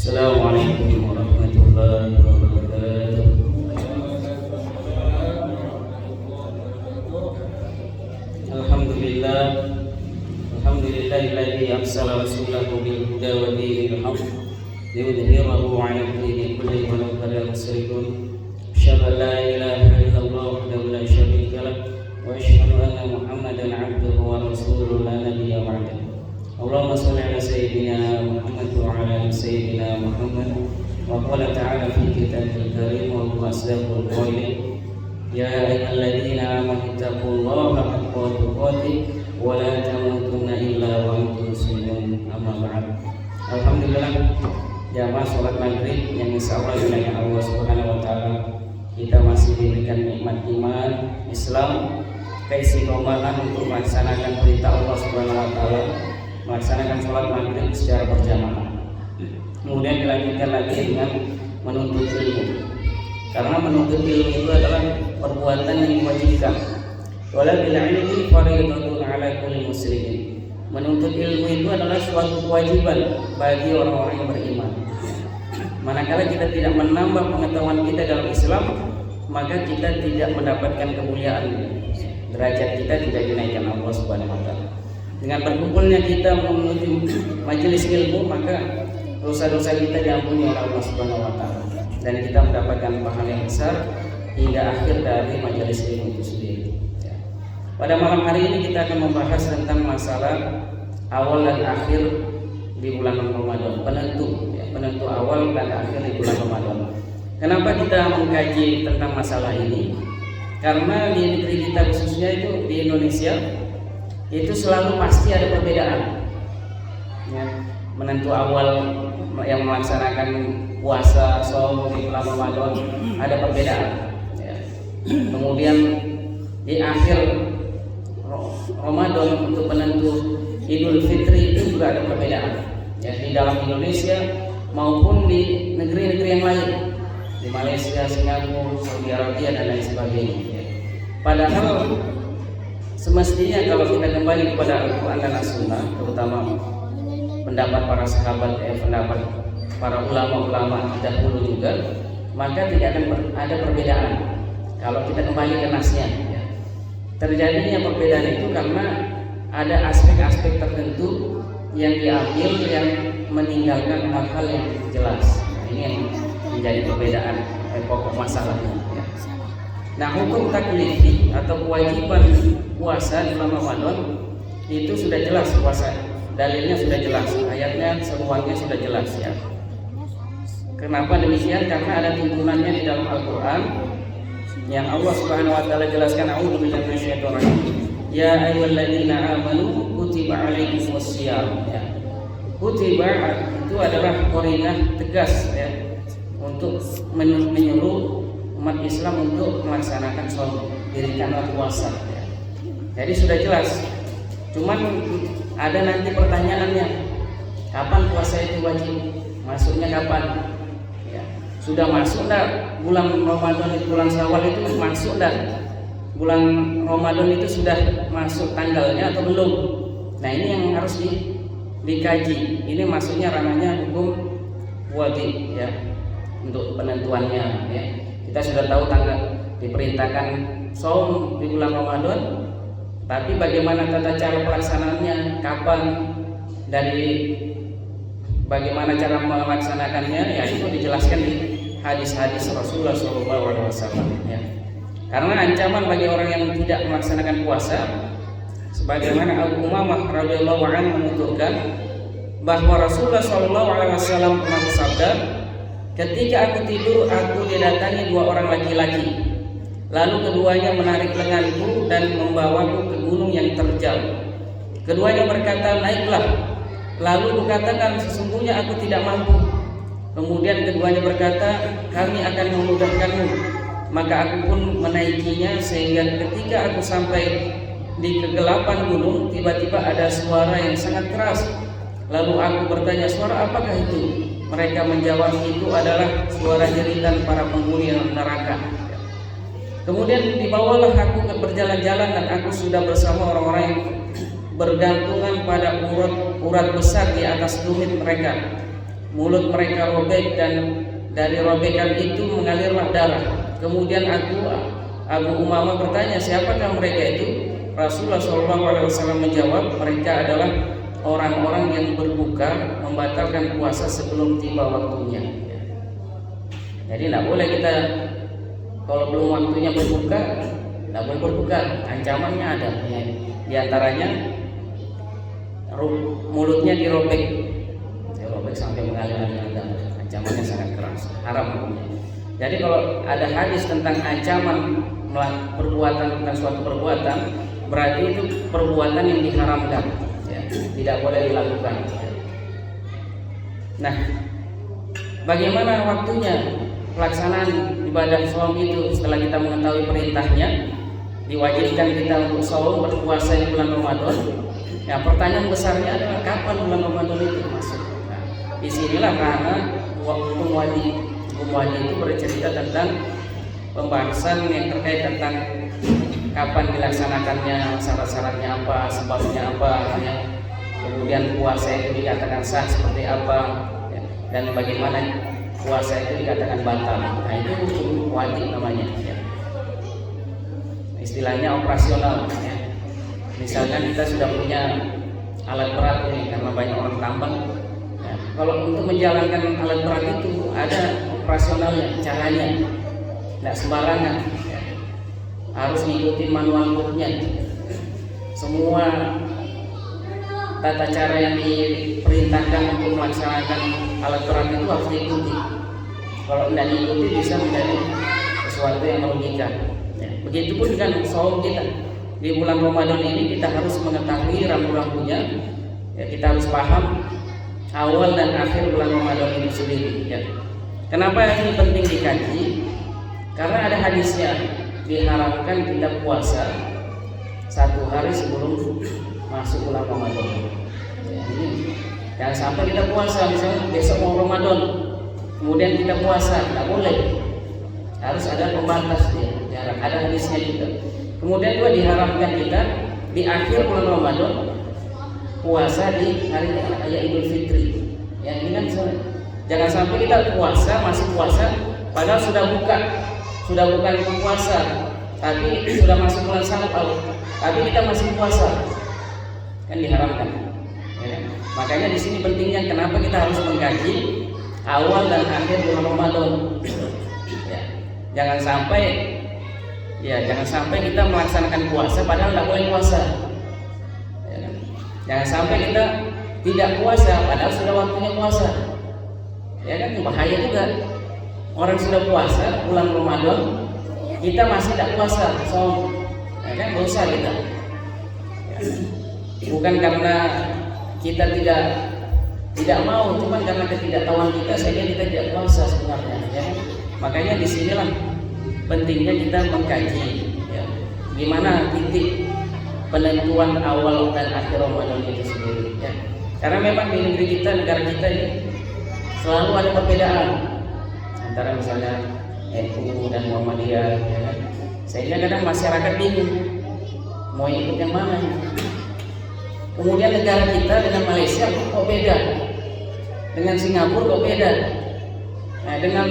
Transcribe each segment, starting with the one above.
Assalamualaikum warahmatullahi wabarakatuh. Alhamdulillah, alhamdulillahilladzi arsala rasulahu bil huda wa dinil haqq liyudhhirahu 'ala ad-dini kullihi walau karihal musyrikun. Asyhadu an la ilaha illallah wahdahu la syarika lah wa asyhadu anna Muhammadan 'abduhu wa rasuluhu la nabiyya ba'dahu. Allahumma shalli ala sayyidina Muhammad wa ala ali sayyidina Muhammad. Wa qala ta'ala fi kitabil karim wa huwa asdaqul qailin. Ya ayyuhalladzina amanu taqullaha haqqa tuqatih wa la tamutunna illa wa antum muslimun. Amma ba'd. Alhamdulillah, jamaah salat maghrib yang insyaallah dengan Allah Subhanahu wa taala kita masih diberikan nikmat iman, Islam, keistiqomahan untuk melaksanakan perintah Allah Subhanahu wa taala, melaksanakan sholat maghrib secara berjamaah. Kemudian dilanjutkan lagi dengan menuntut ilmu, karena menuntut ilmu itu adalah perbuatan yang diwajibkan. Wala bil ilmi fardhatun ala kulli muslimin. Menuntut ilmu itu adalah suatu kewajiban bagi orang-orang yang beriman. Manakala kita tidak menambah pengetahuan kita dalam Islam, maka kita tidak mendapatkan kemuliaan. Derajat kita tidak dinaikkan Allah Subhanahu wa taala. Dengan berkumpulnya kita menuju majelis ilmu, maka dosa-dosa kita diampuni oleh Allah Subhanahu wa taala dan kita mendapatkan pahala yang besar hingga akhir dari majelis ilmu itu sendiri. Pada malam hari ini kita akan membahas tentang masalah awal dan akhir di bulan Ramadan, penentu awal dan akhir di bulan Ramadan. Kenapa kita mengkaji tentang masalah ini? Karena di negeri kita, khususnya itu di Indonesia, itu selalu pasti ada perbedaan ya, menentu awal yang melaksanakan puasa shaum di bulan Ramadan ada perbedaan ya. Kemudian di akhir Ramadan untuk penentu Idul Fitri itu juga ada perbedaan ya, di dalam Indonesia maupun di negeri-negeri yang lain, di Malaysia, Singapura, Saudi Arabia dan lain sebagainya ya. Padahal semestinya kalau kita kembali kepada Al-Quran dan As-Sunnah, terutama pendapat para sahabat, pendapat para ulama-ulama dahulu juga, maka tidak akan ada perbedaan kalau kita kembali ke nasnya ya. Terjadinya perbedaan itu karena ada aspek-aspek tertentu yang diambil yang meninggalkan hal-hal yang jelas. Nah, ini yang menjadi perbedaan pokok masalahnya ya. Nah, hukum taklifi atau kewajiban puasa di bulan Ramadan itu sudah jelas, puasa dalilnya sudah jelas, ayatnya semuanya sudah jelas ya. Kenapa demikian? Karena ada tuntunannya di dalam Al-Quran yang Allah Subhanahu wa taala jelaskan, a'udzubillahi minasyaitonir rajim. Ya ayyuhalladzina amanu kutiba alaikumusiyam ya. Kutiba itu adalah qarinah tegas ya, untuk menyuruh umat Islam untuk melaksanakan sholat, dirikanlah puasa ya. Jadi sudah jelas. Cuman ada nanti pertanyaannya, kapan puasa itu wajib? Masuknya kapan? Ya. Sudah masuk enggak bulan Ramadan itu, bulan Syawal itu masuk enggak? Bulan Ramadan itu sudah masuk tanggalnya atau belum? Nah, ini yang harus dikaji. Ini masuknya ranahnya hukum wajib ya, untuk penentuannya ya. Kita sudah tahu tanggal diperintahkan shaum di bulan Ramadan, tapi bagaimana tata cara pelaksanaannya, kapan, dari bagaimana cara melaksanakannya ya, itu dijelaskan di hadis-hadis Rasulullah SAW ya. Karena ancaman bagi orang yang tidak melaksanakan puasa, sebagaimana Abu Umamah radhiyallahu anhu menuturkan bahwa Rasulullah SAW pernah bersabda, ketika aku tidur, aku didatangi dua orang laki-laki. Lalu keduanya menarik lenganku dan membawaku ke gunung yang terjal. Keduanya berkata, naiklah. Lalu kukatakan, sesungguhnya aku tidak mampu. Kemudian keduanya berkata, kami akan memudahkanmu. Maka aku pun menaikinya, sehingga ketika aku sampai di kegelapan gunung, tiba-tiba ada suara yang sangat keras. Lalu aku bertanya, suara apakah itu? Mereka menjawab, itu adalah suara jeritan para penghuni neraka. Kemudian dibawalah aku ke berjalan-jalan dan aku sudah bersama orang-orang yang bergantungan pada urat besar di atas tumit mereka. mulut mereka robek dan dari robekan itu mengalirlah darah. Kemudian Abu Umamah bertanya, siapakah mereka itu? Rasulullah SAW menjawab, mereka adalah orang-orang yang berbuka membatalkan puasa sebelum tiba waktunya. Jadi tidak boleh kita kalau belum waktunya berbuka, tidak boleh berbuka. Ancamannya ada. Di antaranya mulutnya dirobek sampai mengalir darah. Ancamannya sangat keras, haram hukumnya. Jadi kalau ada hadis tentang ancaman perbuatan tentang suatu perbuatan, berarti itu perbuatan yang diharamkan, ya, tidak boleh dilakukan. Nah, bagaimana waktunya pelaksanaan ibadah saum itu? Setelah kita mengetahui perintahnya, diwajibkan kita untuk saum berpuasa di bulan Ramadan. Ya, pertanyaan besarnya adalah kapan bulan Ramadan itu masuk? Nah, disinilah karena waktu Muwadi itu bercerita tentang pembahasan yang terkait tentang kapan dilaksanakannya, syarat-syaratnya apa, sebabnya apa, ya. Kemudian puasa itu dikatakan sah seperti apa, ya. Dan bagaimana puasa itu dikatakan batal. Nah, itu wajib namanya, ya. Istilahnya operasional, ya. Misalkan kita sudah punya alat berat ini karena banyak orang tambang, ya. Kalau untuk menjalankan alat berat itu ada operasionalnya, caranya, tidak sembarangan, ya. Harus mengikuti manual booknya. Semua tata cara yang diperintahkan untuk melaksanakan alat berat itu harus diikuti. Kalau tidak diikuti bisa menjadi sesuatu yang merugikan, ya. Begitupun dengan saum kita di bulan Ramadan ini, kita harus mengetahui rambu-rambunya, ya. Kita harus paham awal dan akhir bulan Ramadan itu sendiri, ya. Kenapa ini penting dikaji? Karena ada hadisnya, diharapkan kita puasa 1 hari sebelum masuk bulan Ramadan. Ya, ini jangan sampai kita puasa misalnya besok mau Ramadan, kemudian kita puasa, tidak boleh. Harus ada pembatas, ya, jarak. Ada hadisnya juga. Kemudian juga diharapkan kita di akhir bulan Ramadan puasa di hari raya Idul Fitri. Ya, ini kan jangan sampai kita masih puasa, padahal sudah bukan puasa, tapi sudah masuk bulan Syawal, tapi kita masih puasa, kan diharamkan. Ya. Makanya di sini pentingnya kenapa kita harus mengkaji awal dan akhir bulan Ramadan. Ya. Jangan sampai kita melaksanakan puasa padahal tidak boleh puasa. Ya, kan? Jangan sampai kita tidak puasa padahal sudah waktunya puasa. Ya kan, bahaya juga. Orang sudah puasa bulan Ramadan, kita masih tidak puasa, ya kan, dosa kita. Ya. Bukan karena kita tidak mau, cuma karena ketidaktahuan kita sehingga kita tidak puasa sebenarnya. Ya. Makanya disinilah pentingnya kita mengkaji, ya, gimana titik penentuan awal dan akhir Ramadan itu sendiri. Ya. Karena memang di negeri kita, negara kita ini selalu ada perbedaan antara misalnya NU dan Muhammadiyah, ya kan? Sehingga kadang masyarakat bingung mau ikut yang mana. Kemudian negara kita dengan Malaysia kok beda, dengan Singapura kok beda, nah, dengan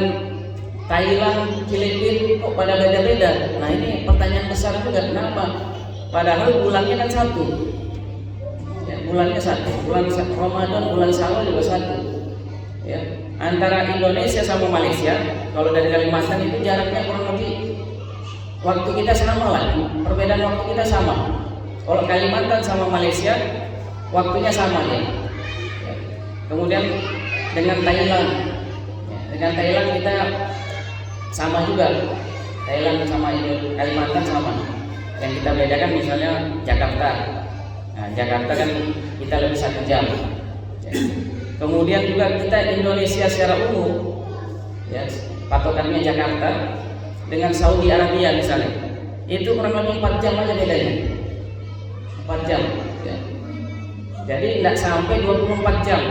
Thailand, Filipina kok pada beda-beda. Nah, ini pertanyaan besar juga, kenapa? Padahal bulannya kan satu, ya, bulannya satu, bulan Ramadan, bulan Syawal juga satu, ya. Antara Indonesia sama Malaysia, kalau dari Kalimantan itu jaraknya kurang lebih waktu kita sama lah, perbedaan waktu kita sama. Kalau Kalimantan sama Malaysia waktunya sama, ya. Kemudian dengan Thailand, ya, kita sama juga, Thailand sama Kalimantan sama. Yang kita bedakan misalnya Jakarta. Nah, Jakarta kan kita lebih 1 jam. Ya. Kemudian juga kita Indonesia secara umum, ya, patokannya Jakarta dengan Saudi Arabia misalnya, itu kurang lebih 4 jam aja bedanya, 4 jam, ya. Jadi tidak sampai 24 jam,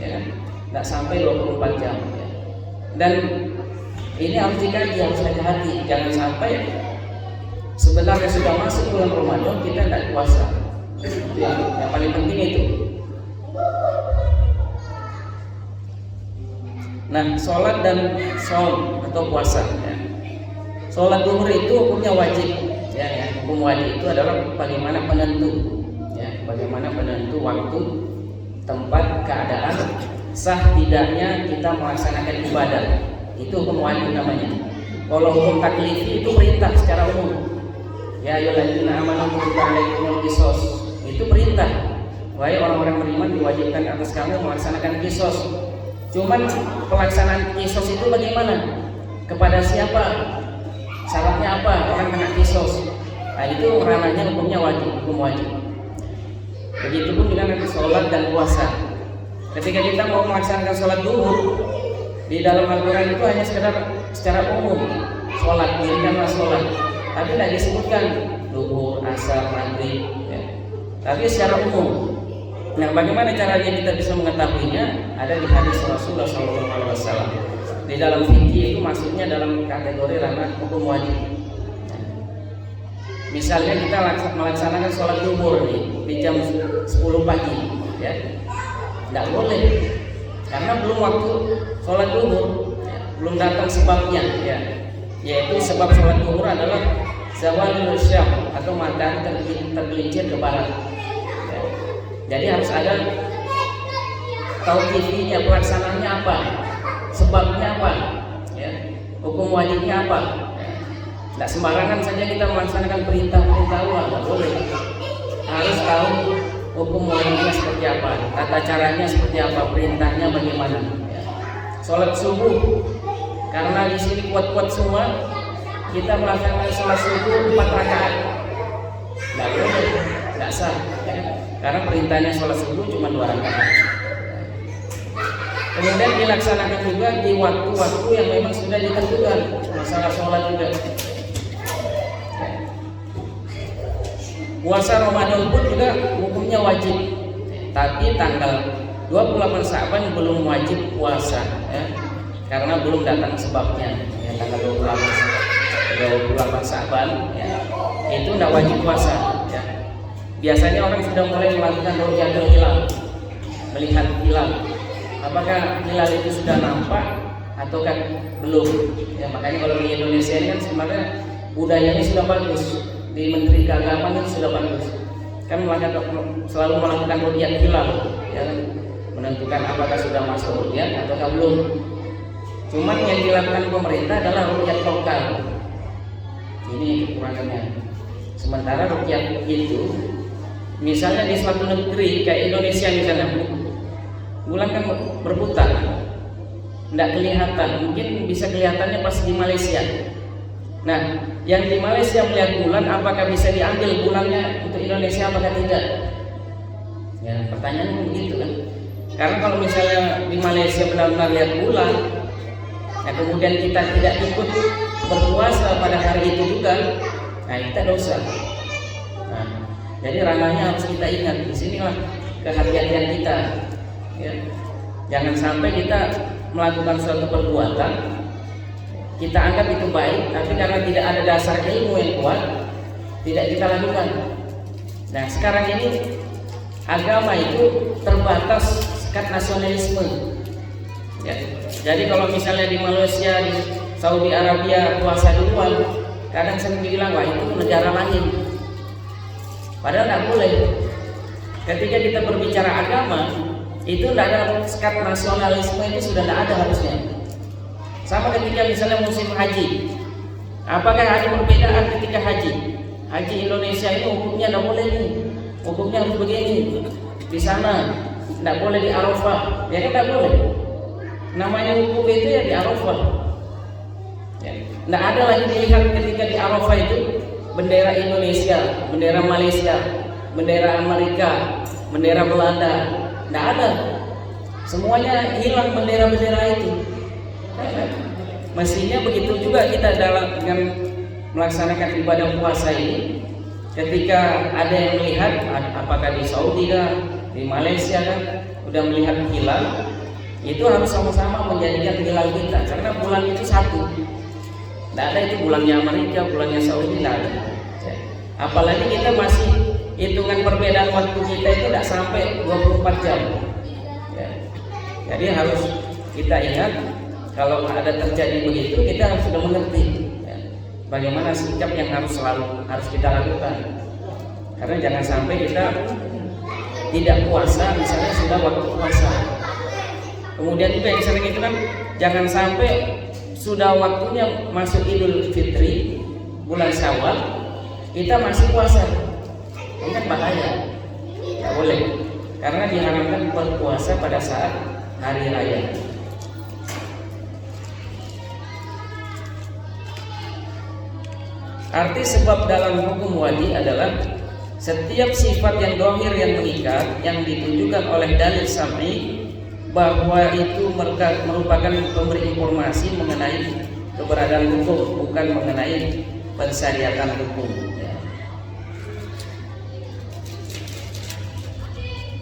ya, tidak sampai 24 jam, ya. Dan ini harus dikaji, harus hati-hati, jangan sampai sebenarnya sudah masuk bulan Ramadan kita tidak puasa. Itu yang paling penting itu. Nah, sholat dan saum atau puasa. Ya. Sholat duhur itu hukumnya wajib. Ya. Hukum wajib itu adalah bagaimana penentu. Ya. Bagaimana penentu waktu, tempat, keadaan, sah tidaknya kita melaksanakan ibadah. Itu hukum wajib namanya. Kalau hukum taklifi itu perintah secara umum. Ya ayyuhalladzina amanu kutiba alaikumul qisas. Itu perintah. Wahai orang-orang beriman, diwajibkan atas kamu melaksanakan qisas. Cuman pelaksanaan qisas itu bagaimana? Kepada siapa? Syaratnya apa orang kena qisas? Nah, itu ranahnya hukumnya wajib, hukum wajib. Begitupun dengan sholat dan puasa. Ketika kita mau melaksanakan sholat duhur, di dalam Al-Quran itu hanya secara umum sholat, dirikanlah sholat, tapi tidak disebutkan duhur, asar, maghrib, ya. Tapi secara umum. Nah, bagaimana caranya kita bisa mengetahuinya? Ada di hadis Rasulullah SAW. Di dalam fikih itu maksudnya dalam kategori ranah hukum wajib. Misalnya kita melaksanakan sholat duhur di jam 10 pagi, ya, tidak boleh, karena belum waktu sholat duhur, ya, belum datang sebabnya, ya, yaitu sebab sholat duhur adalah zawalul syam atau matahari tergelincir ke barat. Ya. Jadi harus ada tauqifnya, pelaksanaannya apa, sebabnya apa, ya, hukum wajibnya apa. Tidak sembarangan saja kita melaksanakan perintah-perintah Allah, tidak boleh. Harus tahu hukum wajibnya seperti apa, tata caranya seperti apa, perintahnya bagaimana. Ya. Sholat subuh, karena di sini kuat-kuat semua, kita melaksanakan sholat subuh 4 rakaat. Tidak boleh, tidak sah. Ya. Karena perintahnya sholat subuh cuma 2 rakaat. Kemudian dilaksanakan juga di waktu-waktu yang memang sudah ditentukan. Masalah sholat juga. Puasa Ramadan pun juga hukumnya wajib, tapi tanggal 28 Sya'ban belum wajib puasa, ya, karena belum datang sebabnya. Ya, tanggal 28 Sya'ban, ya, itu tidak wajib puasa. Ya. Biasanya orang sudah mulai melakukan ru'yatul hilal, melihat hilal. Apakah hilal itu sudah nampak atau kan belum? Ya, makanya kalau di Indonesia ini kan sebenarnya budayanya sudah bagus. Di Menteri Keagamaan itu sudah bagus, kan selalu melakukan ru'yat hilal, ya, menentukan apakah sudah masuk ru'yat atau belum. Cuman yang dilakukan pemerintah adalah ru'yat lokal. Ini kekurangannya. Sementara ru'yat itu, misalnya di suatu negeri kayak Indonesia misalnya, bulan kan berputar, tidak kelihatan. Mungkin bisa kelihatannya pas di Malaysia. Nah, yang di Malaysia melihat bulan, apakah bisa diambil bulannya untuk Indonesia apakah tidak? Ya, pertanyaannya begitu kan. Karena kalau misalnya di Malaysia benar-benar lihat bulan, nah kemudian kita tidak ikut berpuasa pada hari itu juga, nah kita dosa. Nah, jadi ranahnya harus kita ingat. Di sinilah kehati-hatian kita. Ya. Jangan sampai kita melakukan suatu perbuatan, kita anggap itu baik, tapi karena tidak ada dasar ilmu yang kuat, tidak kita lakukan. Nah, sekarang ini agama itu terbatas sekat nasionalisme. Ya. Jadi kalau misalnya di Malaysia, di Saudi Arabia puasa duluan, kadang saya bilang wah itu negara lain. Padahal tidak boleh. Ketika kita berbicara agama, itu tidak ada sekat nasionalisme, itu sudah tidak ada harusnya. Sama ketika misalnya musim haji, apakah ada perbedaan ketika haji? Haji Indonesia ini hukumnya tidak boleh nih, hukumnya harus begini. Di sana tidak boleh di Arafah, ya kan tidak boleh. Namanya hukum itu ya di Arafah. Ya. Tidak ada lagi dilihat ketika di Arafah itu bendera Indonesia, bendera Malaysia, bendera Amerika, bendera Belanda, tidak ada. Semuanya hilang bendera-bendera itu. Mestinya begitu juga kita dengan melaksanakan ibadah puasa ini. Ketika ada yang melihat, apakah di Saudi kah, di Malaysia kan, udah melihat hilal, itu harus sama-sama menjadikan hilal kita, karena bulan itu satu. Tidak ada itu bulannya Amerika, bulannya Saudi, tidak ada. Apalagi kita masih hitungan perbedaan waktu kita itu tidak sampai 24 jam. Ya. Jadi harus kita ingat kalau ada terjadi begitu, kita harus sudah mengerti ya, bagaimana sikap yang harus kita lakukan. Karena jangan sampai kita tidak puasa, misalnya sudah waktu puasa. Kemudian juga yang sering itu kan, jangan sampai sudah waktunya masuk Idul Fitri bulan Syawal, kita masih puasa. Ini kan bahaya. Tidak boleh. Karena diharamkan berpuasa pada saat hari raya. Arti sebab dalam hukum wali adalah setiap sifat yang dohir yang mengikat yang ditunjukkan oleh dalil syar'i bahwa itu merupakan pemberi informasi mengenai keberadaan hukum, bukan mengenai pensyariatan hukum.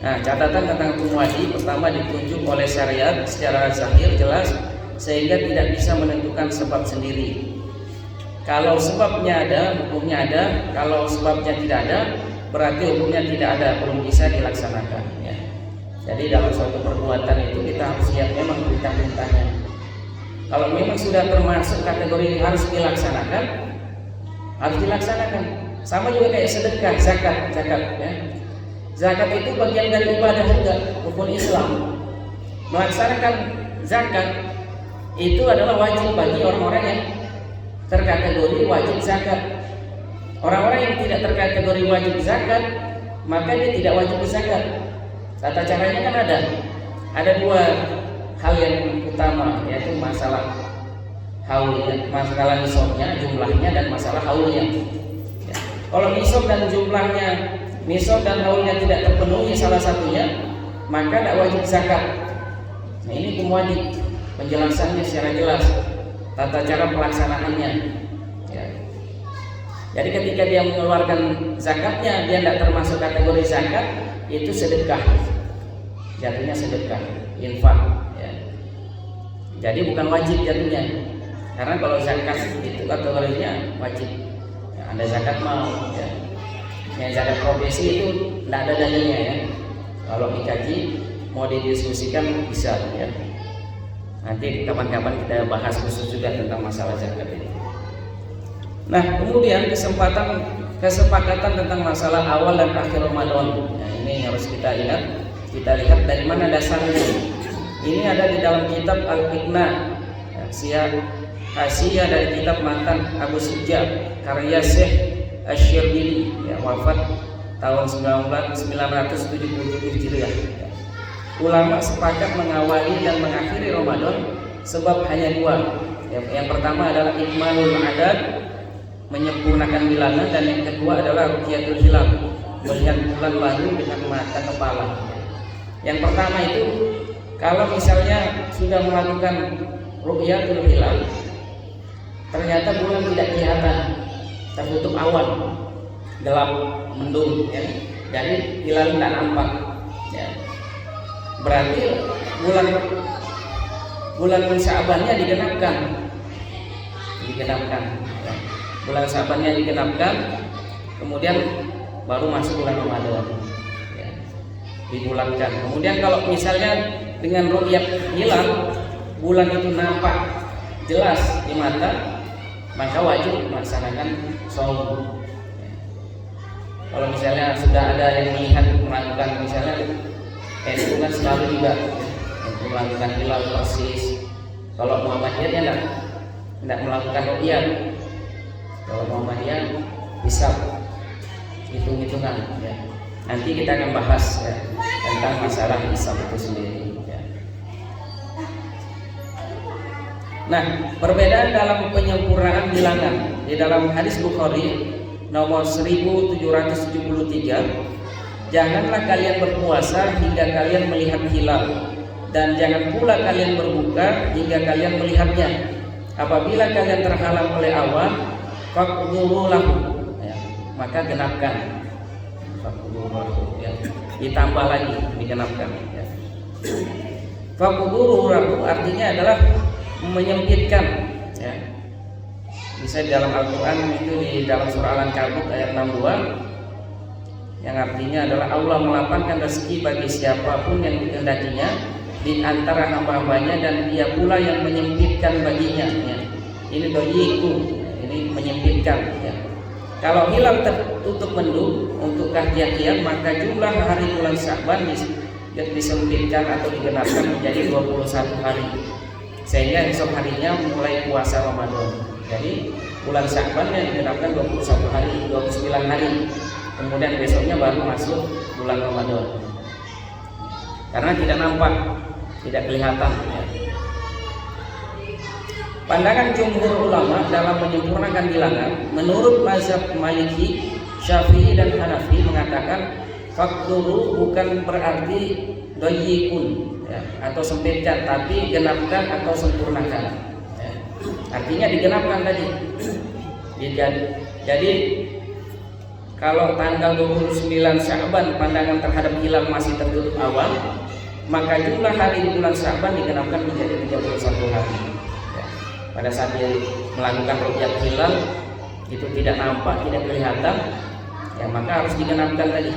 Nah, catatan tentang hukum wali pertama ditunjuk oleh syariat secara zahir jelas sehingga tidak bisa menentukan sebab sendiri. Kalau sebabnya ada, hukumnya ada. Kalau sebabnya tidak ada, berarti hukumnya tidak ada, belum bisa dilaksanakan. Ya. Jadi dalam suatu perbuatan itu kita harus lihat memang perintah-perintahnya. Kalau memang sudah termasuk kategori harus dilaksanakan, harus dilaksanakan. Sama juga kayak sedekah, zakat. Ya. Zakat itu bagian dari ibadah juga, rukun Islam. Melaksanakan zakat itu adalah wajib bagi orang-orang yang terkategori wajib zakat. Orang-orang yang tidak terkategori wajib zakat, maka dia tidak wajib zakat. Tata caranya kan ada dua hal yang utama, yaitu masalah haulnya, masalah nisabnya, jumlahnya, dan masalah haulnya. Ya. Kalau nisab dan jumlahnya, nisab dan haulnya tidak terpenuhi salah satunya, maka tidak wajib zakat. Nah, ini hukum wajib, penjelasannya secara jelas, tata cara pelaksanaannya. Ya. Jadi ketika dia mengeluarkan zakatnya, dia tidak termasuk kategori zakat, itu sedekah, jatuhnya sedekah, infak. Ya. Jadi bukan wajib jatuhnya, karena kalau zakat itu kategorinya wajib. Ya, ada zakat mal, ya. Yang zakat profesi itu tidak ada dalilnya ya. Kalau dikaji mau didiskusikan bisa ya. Nanti kapan-kapan kita bahas khusus juga tentang masalah zakat ini. Nah, kemudian kesepakatan tentang masalah awal dan akhir Ramadan. Nah, ini harus kita ingat. Kita lihat dari mana dasarnya. Ini ada di dalam kitab Al-Iqna, Hasiyah dari kitab Matan Abu Suja karya Syekh Asy-Syarbini, ya, wafat tahun 1977 Hijriah. Ulama sepakat mengawali dan mengakhiri Ramadan sebab hanya dua. Yang pertama adalah ikmalul adad, menyempurnakan bilangan, dan yang kedua adalah ruqyatul hilal, melihat bulan baru dengan mata kepala. Yang pertama itu kalau misalnya sudah melakukan ruqyatul hilal, ternyata bulan tidak kelihatan, tertutup awan, gelap, mendung, ya. Jadi hilal tidak nampak. Ya. Berarti bulan Sya'bannya digenapkan. Ya. Bulan Sya'bannya digenapkan, kemudian baru masuk bulan Ramadan. Ya. Dibulatkan. Kemudian kalau misalnya dengan ru'yat hilal, bulan itu nampak jelas di mata, maka wajib melaksanakan shaum. Ya. Kalau misalnya sudah ada yang melakukan misalnya itu kan selalu juga untuk melakukan hilal persis. Kalau Muhammadiyah dia tidak melakukan ru'yat. Kalau Muhammadiyah bisa hitung-hitungan. Ya. Nanti kita akan bahas ya, tentang masalah hisab itu sendiri. Ya. Nah, perbedaan dalam penyempurnaan bilangan di dalam hadis Bukhari nomor 1773. Janganlah kalian berpuasa hingga kalian melihat hilal, dan jangan pula kalian berbuka hingga kalian melihatnya. Apabila kalian terhalang oleh awan, faqduru lahu, ya, maka genapkan. Faqduru lahu, ya. Ditambah lagi, digenapkan. Ya. Faqduru lahu artinya adalah menyempitkan. Ya. Bisa di dalam Al-Quran itu di dalam surah Al-Ankabut ayat 62. Yang artinya adalah Allah melapangkan rezeki bagi siapapun yang dikehendakinya di antara hamba-hambanya dan dia pula yang menyempitkan baginya ya. Ini doyiku, ini menyempitkan ya. Kalau hilal tertutup mendung untuk kahiyah maka jumlah hari bulan Sya'ban disempitkan atau digenapkan menjadi 21 hari, sehingga esok harinya mulai puasa Ramadan. Jadi bulan Sya'ban yang digenapkan 21 hari, 29 hari, kemudian besoknya baru masuk bulan Ramadan. Karena tidak nampak, tidak kelihatan ya. Pandangan jumhur ulama dalam menyempurnakan bilangan menurut mazhab Maliki, Syafi'i dan Hanafi mengatakan fakturu bukan berarti doyikun ya, atau sempitkan, tapi genapkan atau sempurnakan ya. Artinya digenapkan tadi. Jadi kalau tanggal 29 Sya'ban pandangan terhadap hilal masih tertutup awal, maka jumlah hari di bulan Sya'ban digenapkan menjadi 31 hari ya. Pada saat dia melakukan ru'yat hilal itu tidak nampak, tidak kelihatan ya, maka harus digenapkan tadi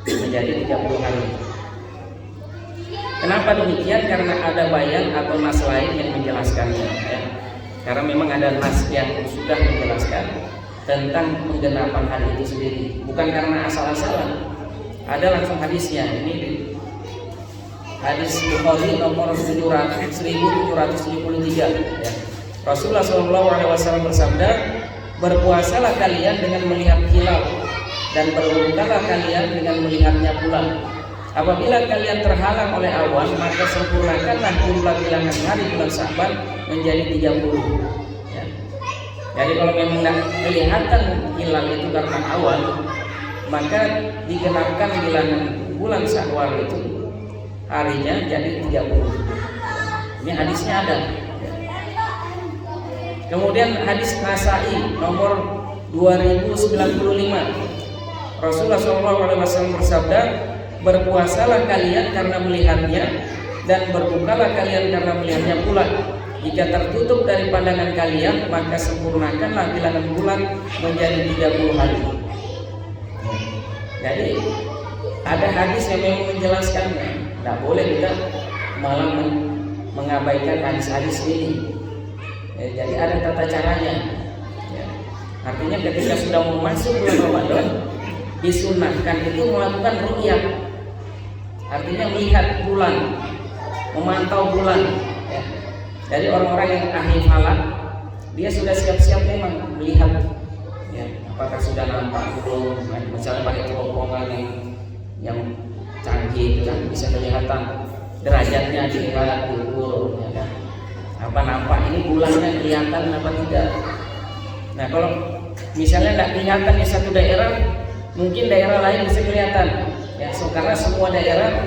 menjadi 30 hari. Kenapa demikian? Karena ada bayan atau nas lain yang menjelaskannya ya. Karena memang ada nas yang sudah menjelaskan tentang penggenapan hari itu sendiri, bukan karena asal-asalan. Ada langsung hadisnya. Ini di hadis Bukhari nomor 1773 ya. Rasulullah SAW bersabda, berpuasalah kalian dengan melihat hilal dan berbukalah kalian dengan melihatnya pula. Apabila kalian terhalang oleh awan, maka sempurnakanlah jumlah bilangan hari bulan Sya'ban menjadi 30 ya. Jadi kalau memang tidak kelihatan hilal itu karena awan, maka digenapkan bilangan bulan Syawal itu harinya jadi 30. Ini hadisnya ada. Kemudian hadis Nasa'i nomor 2095, Rasulullah SAW bersabda, berpuasalah kalian karena melihatnya dan berbukalah kalian karena melihatnya pula. Jika tertutup dari pandangan kalian, maka sempurnakanlah bilangan bulan menjadi 30 hari. Jadi ada hadis yang memang menjelaskannya. Tidak boleh kita malah mengabaikan hadis-hadis ini. Jadi ada tata caranya ya. Artinya ketika sudah mau masuk bulan Ramadan, disunahkan itu melakukan ru'yat, artinya melihat bulan, memantau bulan ya. Dari orang-orang yang ahli falak, dia sudah siap-siap memang melihat ya, apakah sudah nampak belum, misalnya pakai teropong yang canggih itu kan bisa kelihatan derajatnya, dilihat diukur ya kan. Apa nampak ini bulannya kelihatan apa tidak. Nah kalau misalnya tidak kelihatan di satu daerah, mungkin daerah lain bisa kelihatan ya. So, karena semua daerah,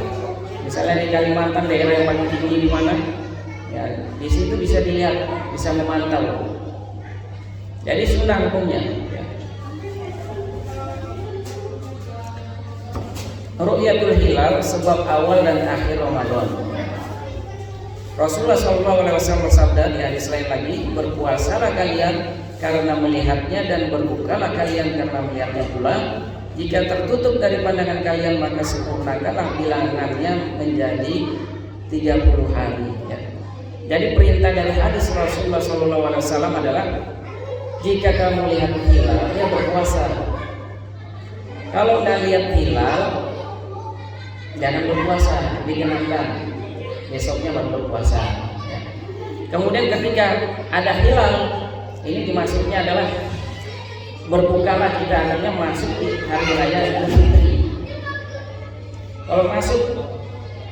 misalnya di Kalimantan daerah yang paling tinggi di mana ya, di situ bisa dilihat, bisa memantau. Jadi sunnah hukumnya ya. Ru'yatul hilal sebab awal dan akhir Ramadan. Rasulullah SAW bersabda di hadis lain lagi, berpuasalah kalian karena melihatnya dan berbukalah kalian karena melihatnya pula. Jika tertutup dari pandangan kalian, maka sempurnakanlah bilangannya menjadi 30 hari ya. Jadi perintah dari hadis Rasulullah SAW adalah, jika kamu lihat hilal, ya berpuasa. Kalau tidak lihat hilal, jangan berpuasa, digenapkan. Besoknya baru berpuasa ya. Kemudian ketika ada hilal, ini dimaksudnya adalah berbukalah kita, artinya masuk di hari raya Idul Fitri. Kalau masuk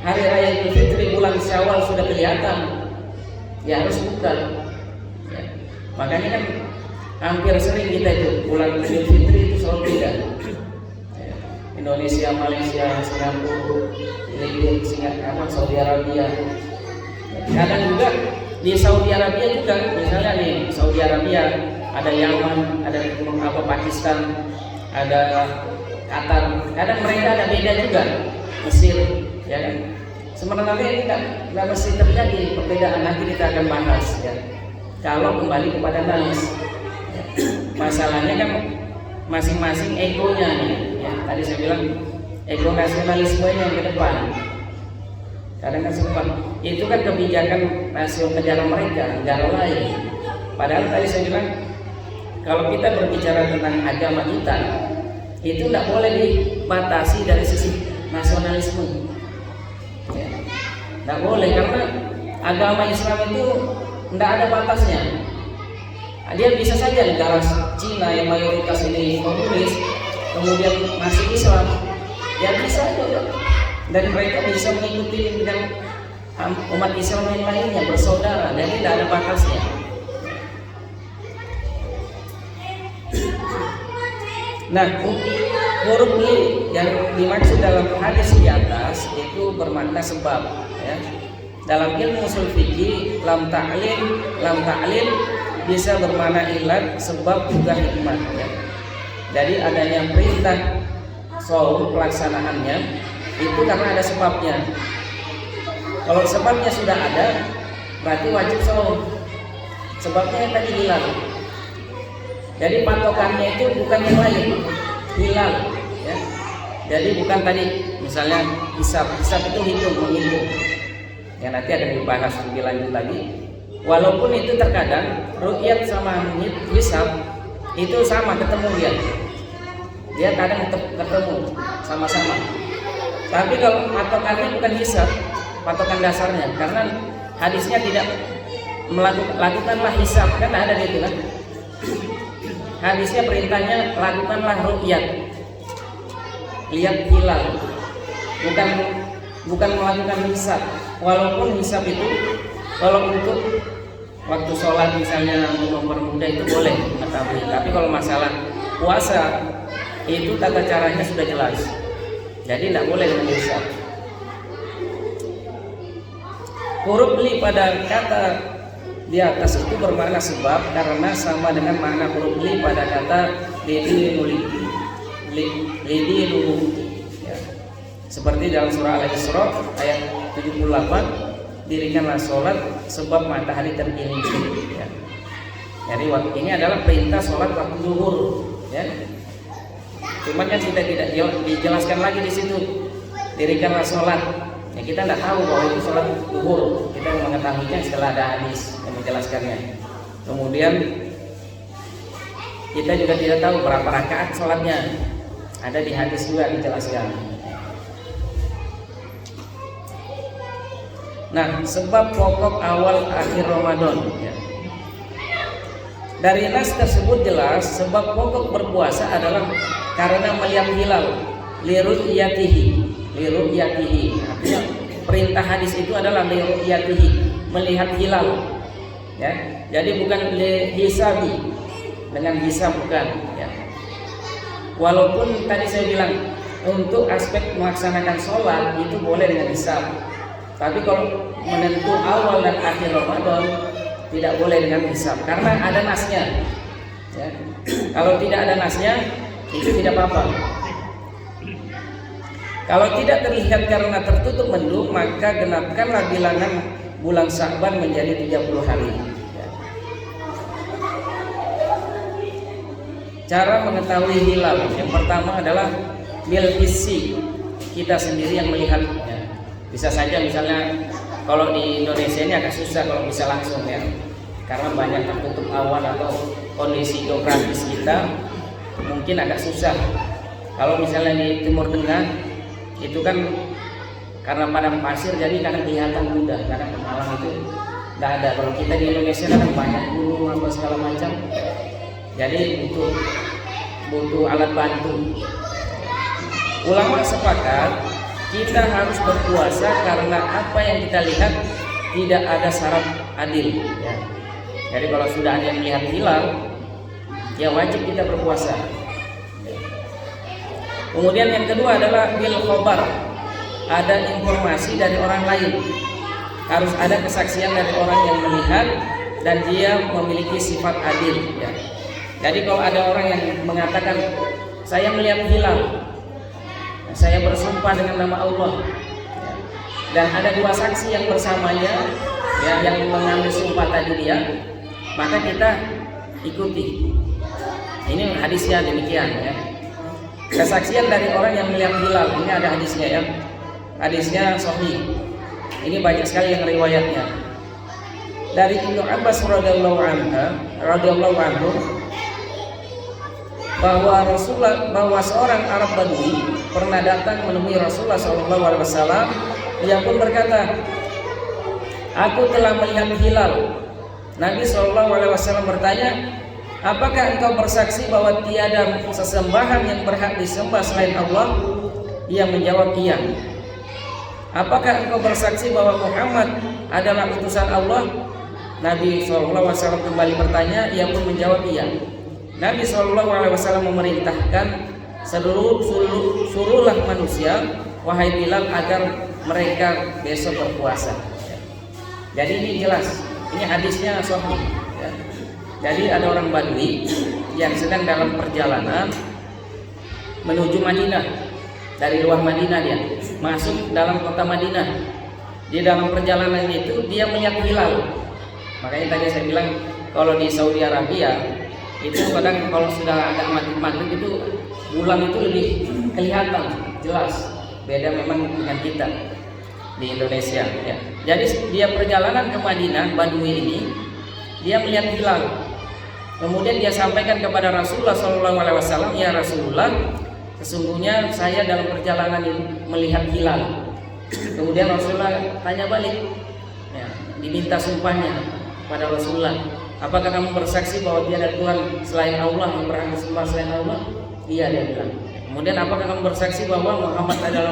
hari raya Idul Fitri bulan Syawal sudah kelihatan, ya harus buka ya. Makanya kan hampir sering kita itu bulan Idul Fitri itu selalu beda ya. Indonesia, Malaysia, Singapura, Filipina, Saudi Arabia. Kadang juga di Saudi Arabia juga, misalnya nih Saudi Arabia, ada Yaman, ada Pakistan, ada Qatar. Kadang mereka ada beda juga, Mesir, ya kan. Sebenarnya ini tidak mesti terjadi perbedaan, nanti kita akan bahas ya. Kalau kembali kepada nas, ya. Masalahnya kan masing-masing egonya nih. Ya. Tadi saya bilang ego nasionalisme yang ke depan. Kadang kan sempat itu kan kebijakan nasional negara lain. Padahal tadi saya bilang kalau kita berbicara tentang agama kita itu tidak boleh dibatasi dari sisi nasionalisme. Ya. Tidak boleh karena agama Islam itu tidak ada batasnya. Dia bisa saja negara Cina yang mayoritas ini komunis kemudian masuk Islam, ya bisa juga. Dan mereka bisa mengikuti dengan umat Islam yang lainnya bersaudara, dan tidak ada batasnya. Nah, huruf li yang dimaksud dalam hadis di atas itu bermakna sebab. Ya. Dalam ilmu ushul fikih, lam ta'lil bisa bermakna ilat, sebab juga hikmah. Ya. Jadi adanya perintah shaum pelaksanaannya itu karena ada sebabnya. Kalau sebabnya sudah ada, berarti wajib shaum. Sebabnya yang tadi hilal. Jadi patokannya itu bukan yang lain, hilal. Ya. Jadi bukan tadi misalnya hisab itu menghitung. Yang nanti akan dibahas lebih lanjut lagi. Walaupun itu terkadang ru'yat sama hisab itu sama, ketemu dia kadang ketemu sama-sama. Tapi kalau patokannya bukan hisab, patokan dasarnya, karena hadisnya tidak lakukanlah hisab, kan ada gitu kan. Hadisnya perintahnya lakukanlah ru'yat, lihat hilal, bukan melakukan hisab. Walaupun hisab itu kalau untuk waktu sholat misalnya untuk mempermudah itu boleh mengetahui, tapi kalau masalah puasa itu tata caranya sudah jelas, jadi tidak boleh dengan hisab. Huruf li pada kata di atas itu bermakna sebab karena sama dengan makna huruf li pada kata lidinu, ya. Seperti dalam surah Al-Isra ayat 78, dirikanlah sholat sebab matahari tergelincir. Ya. Jadi ini adalah perintah sholat waktu zuhur. Ya. Cuman kan kita tidak dijelaskan lagi di situ. Dirikanlah sholat. Ya, kita tidak tahu bahwa itu sholat zuhur. Kita mengetahuinya setelah ada hadis yang menjelaskannya. Kemudian kita juga tidak tahu berapa rakaat sholatnya. Ada di hadis juga dijelaskan. Nah, sebab pokok awal akhir Ramadan. Ya. Dari nas tersebut jelas sebab pokok berpuasa adalah karena melihat hilal, liru'yatihi. Artinya perintah hadis itu adalah liru'yatihi, melihat hilal. Ya. Jadi bukan lihisabi, dengan hisab bukan. Ya. Walaupun tadi saya bilang untuk aspek melaksanakan sholat itu boleh dengan hisab. Tapi kalau menentu awal dan akhir Ramadan tidak boleh dengan hisab karena ada nasnya. Ya. Kalau tidak ada nasnya itu tidak apa-apa. Kalau tidak terlihat karena tertutup mendung, maka genapkanlah bilangan bulan Sya'ban menjadi 30 hari. Ya. Cara mengetahui hilal yang pertama adalah bil hissi, kita sendiri yang melihatnya. Bisa saja misalnya kalau di Indonesia ini agak susah kalau bisa langsung ya, karena banyak tertutup awan atau kondisi geografis kita mungkin agak susah. Kalau misalnya di Timur Tengah itu kan karena padang pasir jadi kadang kelihatan mudah, karena malam itu tidak ada. Kalau kita di Indonesia kan banyak gunung apa segala macam, jadi butuh alat bantu. Ulama sepakat kita harus berpuasa karena apa yang kita lihat tidak ada syarat adil. Ya. Jadi kalau sudah ada yang melihat hilal, ya wajib kita berpuasa. Ya. Kemudian yang kedua adalah bil khobar, ada informasi dari orang lain. Harus ada kesaksian dari orang yang melihat dan dia memiliki sifat adil. Ya. Jadi kalau ada orang yang mengatakan saya melihat hilal, saya bersumpah dengan nama Allah, dan ada dua saksi yang bersamanya ya, yang mengambil sumpah tadi dia, maka kita ikuti. Ini hadisnya demikian ya. Kesaksian dari orang yang melihat hilal, ini ada hadisnya ya. Hadisnya sahih. Ini banyak sekali yang riwayatnya. Dari Ibnu Abbas radhiyallahu anhu bahwa seorang Arab Badui pernah datang menemui Rasulullah SAW. Ia pun berkata, "Aku telah melihat hilal." Nabi SAW bertanya, "Apakah engkau bersaksi bahwa tiada sesembahan yang berhak disembah selain Allah?" Ia menjawab, "Iya." "Apakah engkau bersaksi bahwa Muhammad adalah utusan Allah?" Nabi SAW kembali bertanya, ia pun menjawab, "Iya." Nabi SAW memerintahkan suruhlah manusia, wahai Bilal, agar mereka besok berpuasa. Jadi ini jelas, ini hadisnya sahih. Jadi ada orang Badui yang sedang dalam perjalanan menuju Madinah. Dari luar Madinah dia masuk dalam kota Madinah. Di dalam perjalanan itu dia melihat hilal. Makanya tadi saya bilang kalau di Saudi Arabia itu kadang kalau sudah agak maghrib itu bulan itu lebih kelihatan jelas. Beda memang dengan kita di Indonesia. Ya. Jadi dia perjalanan ke Madinah, Badui ini dia melihat hilal. Kemudian dia sampaikan kepada Rasulullah SAW, "Ya Rasulullah, sesungguhnya saya dalam perjalanan ini melihat hilal." Kemudian Rasulullah tanya balik, ya, diminta sumpahnya pada Rasulullah, "Apakah kamu bersaksi bahwa tiada Tuhan selain Allah yang berhak disembah selain Allah?" "Iya," dia bilang. Kemudian, "Apakah kamu bersaksi bahwa Muhammad adalah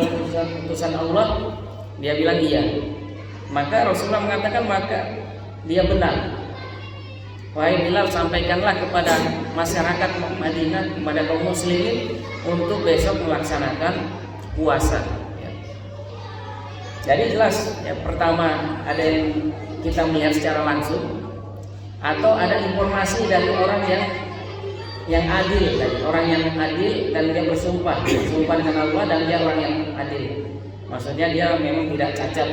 utusan Allah?" Dia bilang, "Iya." Maka Rasulullah mengatakan, "Maka dia benar. Wahai Bilal, sampaikanlah kepada masyarakat Madinah, kepada kaum muslimin untuk besok melaksanakan puasa." Ya. Jadi jelas, ya, pertama ada yang kita melihat secara langsung, atau ada informasi dari orang yang adil, dari orang yang adil dan dia bersumpah dengan Allah dan dia orang yang adil. Maksudnya dia memang tidak cacat.